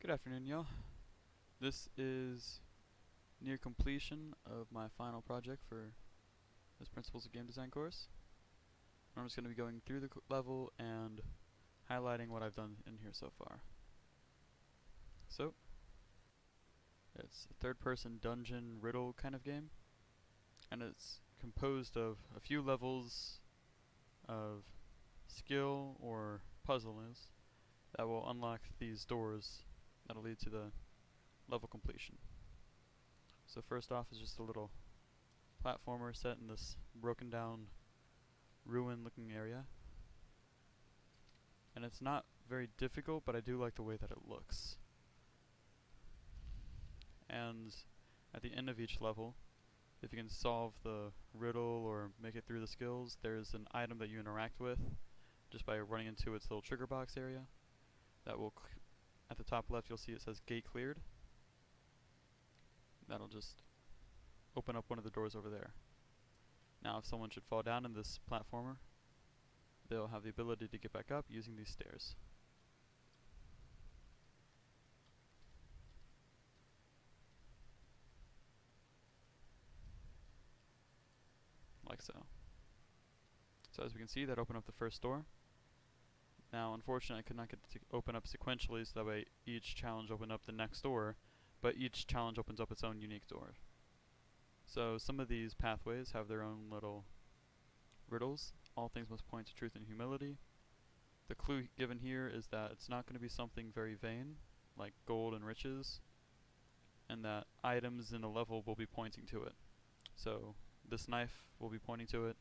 Good afternoon, y'all. This is near completion of my final project for this Principles of Game Design course. I'm just going to be going through the level and highlighting what I've done in here so far. So, it's a third-person dungeon riddle kind of game, and it's composed of a few levels of skill or puzzles that will unlock these doors that'll lead to the level completion. So first off is just a little platformer set in this broken down ruin looking area. And it's not very difficult, but I do like the way that it looks. And at the end of each level, if you can solve the riddle or make it through the skills, there's an item that you interact with just by running into its little trigger box area. That will, at the top left, you'll see it says gate cleared. That'll just open up one of the doors over there. Now if someone should fall down in this platformer, they'll have the ability to get back up using these stairs. Like so. So as we can see, that opened up the first door. Now unfortunately I could not get it to open up sequentially, so that way each challenge opened up the next door, but each challenge opens up its own unique door. So some of these pathways have their own little riddles. All things must point to truth and humility. The clue given here is that it's not going to be something very vain, like gold and riches, and that items in a level will be pointing to it. So this knife will be pointing to it,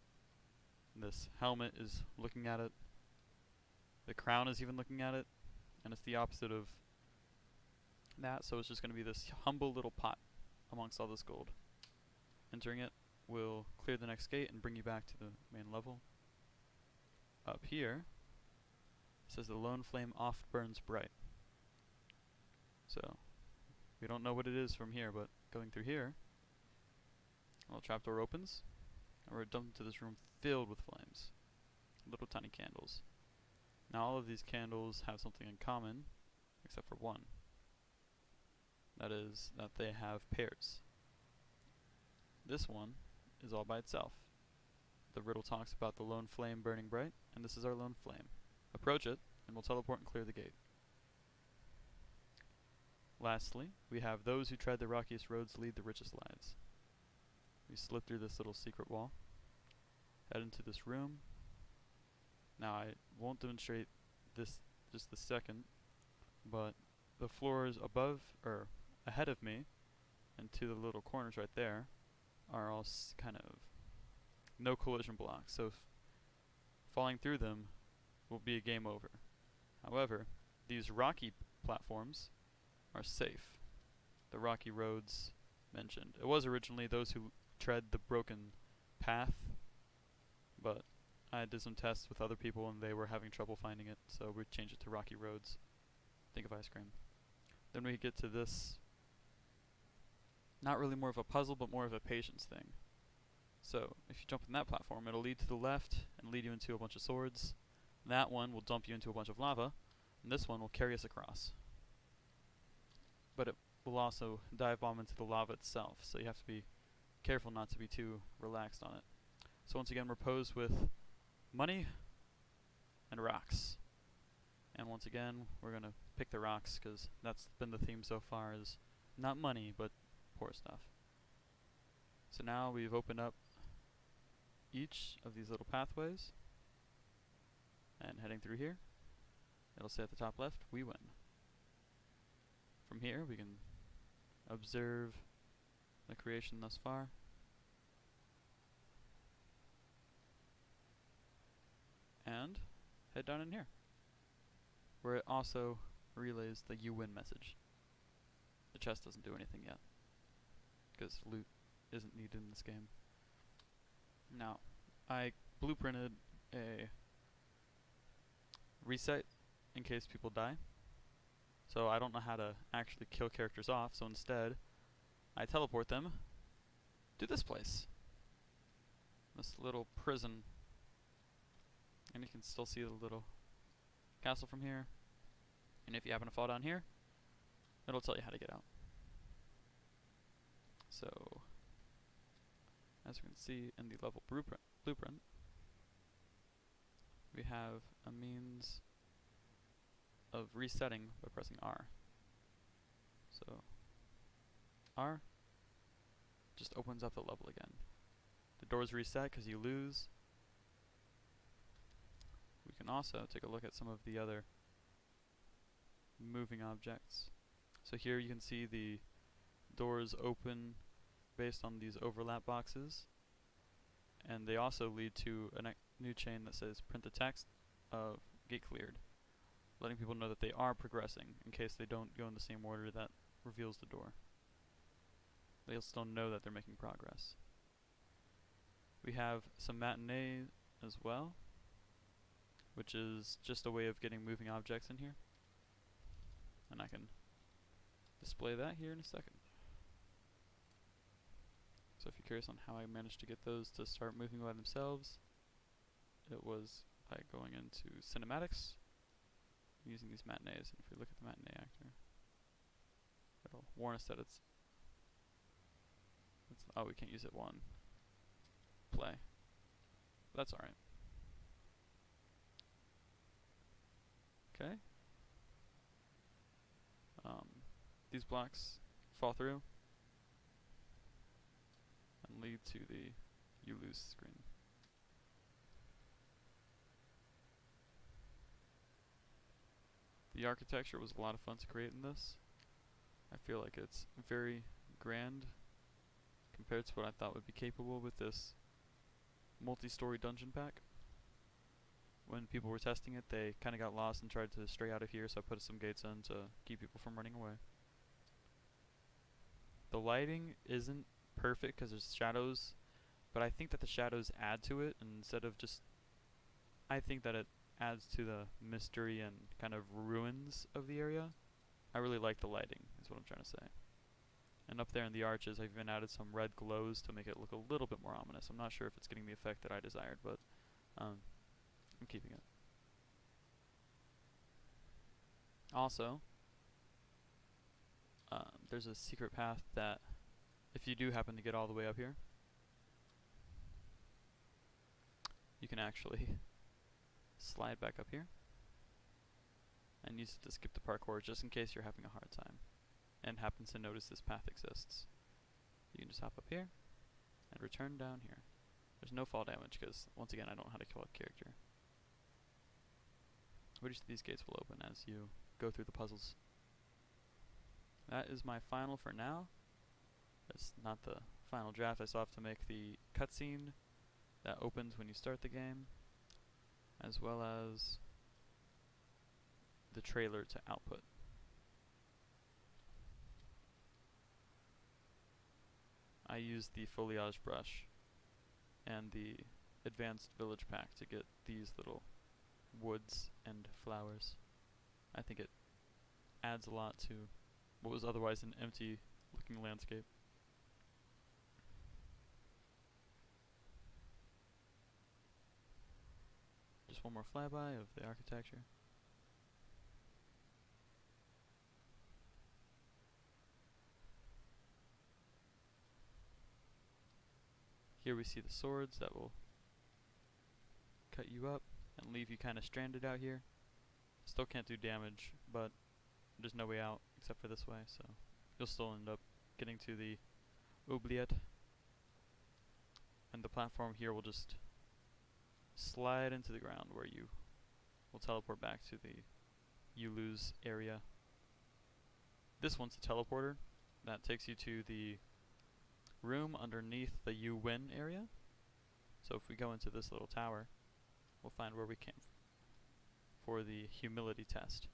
this helmet is looking at it, the crown is even looking at it, and it's the opposite of that, so it's just going to be this humble little pot amongst all this gold. Entering it will clear the next gate and bring you back to the main level. Up here, it says the lone flame oft burns bright. So, we don't know what it is from here, but going through here, a little trapdoor opens, and we're dumped into this room filled with flames. Little tiny candles. Now all of these candles have something in common, except for one. That is, that they have pairs. This one is all by itself. The riddle talks about the lone flame burning bright, and this is our lone flame. Approach it, and we'll teleport and clear the gate. Lastly, we have those who tread the rockiest roads lead the richest lives. We slip through this little secret wall, head into this room. Now I won't demonstrate this just the second, but the floors above, or ahead of me, and to the little corners right there, are all kind of no collision blocks, so falling through them will be a game over. However, these rocky platforms are safe. The rocky roads mentioned. It was originally those who tread the broken path, but I did some tests with other people and they were having trouble finding it, so we changed it to rocky roads. Think of ice cream. Then we get to this, not really more of a puzzle, but more of a patience thing. So, if you jump in that platform, it'll lead to the left and lead you into a bunch of swords. That one will dump you into a bunch of lava, and this one will carry us across. But it will also dive bomb into the lava itself, so you have to be careful not to be too relaxed on it. So once again, we're posed with money and rocks. And once again, we're going to pick the rocks, because that's been the theme so far, is not money, but poor stuff. So now we've opened up each of these little pathways, and heading through here, it'll say at the top left, we win. From here, we can observe the creation thus far. And head down in here, where it also relays the you win message. The chest doesn't do anything yet, because loot isn't needed in this game. Now, I blueprinted a reset in case people die, so I don't know how to actually kill characters off, so instead I teleport them to this place, this little prison. And you can still see the little castle from here. And if you happen to fall down here, it'll tell you how to get out. So, as we can see in the level blueprint, we have a means of resetting by pressing R. So, R just opens up the level again. The doors reset because you lose. We can also take a look at some of the other moving objects. So here you can see the doors open based on these overlap boxes, and they also lead to a new chain that says print the text of gate cleared, letting people know that they are progressing in case they don't go in the same order that reveals the door. They'll still know that they're making progress. We have some matinee as well, which is just a way of getting moving objects in here. And I can display that here in a second. So if you're curious on how I managed to get those to start moving by themselves, it was by going into cinematics, using these matinees. And if we look at the matinee actor, it'll warn us that it's oh, we can't use it one play. That's alright. Okay. These blocks fall through and lead to the you lose screen. The architecture was a lot of fun to create in this. I feel like it's very grand compared to what I thought would be capable with this multi-story dungeon pack. When people were testing it, they kind of got lost and tried to stray out of here, so I put some gates in to keep people from running away. The lighting isn't perfect because there's shadows, but I think that the shadows add to it instead of just... I think that it adds to the mystery and kind of ruins of the area. I really like the lighting, is what I'm trying to say. And up there in the arches, I've even added some red glows to make it look a little bit more ominous. I'm not sure if it's getting the effect that I desired, but I'm keeping it. Also, there's a secret path that, if you do happen to get all the way up here, you can actually slide back up here and use it to skip the parkour just in case you're having a hard time and happens to notice this path exists. You can just hop up here and return down here. There's no fall damage because, once again, I don't know how to kill a character. Which of these gates will open as you go through the puzzles. That is my final for now. It's not the final draft. I still have to make the cutscene that opens when you start the game, as well as the trailer to output. I used the foliage brush and the advanced village pack to get these little woods and flowers. I think it adds a lot to what was otherwise an empty looking landscape. Just one more flyby of the architecture. Here we see the swords that will cut you up and leave you kind of stranded out here. Still can't do damage, but there's no way out except for this way, so you'll still end up getting to the oubliette. And the platform here will just slide into the ground where you will teleport back to the you lose area. This one's a teleporter that takes you to the room underneath the you win area. So if we go into this little tower, we'll find where we came for the humility test.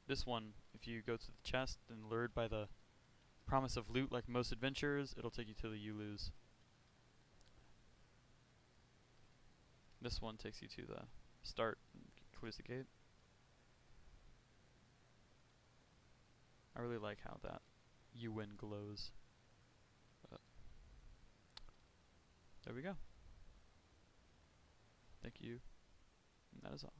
This one, if you go to the chest and lured by the promise of loot like most adventurers, it'll take you to the you lose. This one takes you to the start and clears the gate. I really like how that you win glows. There we go. Thank you. And that is all.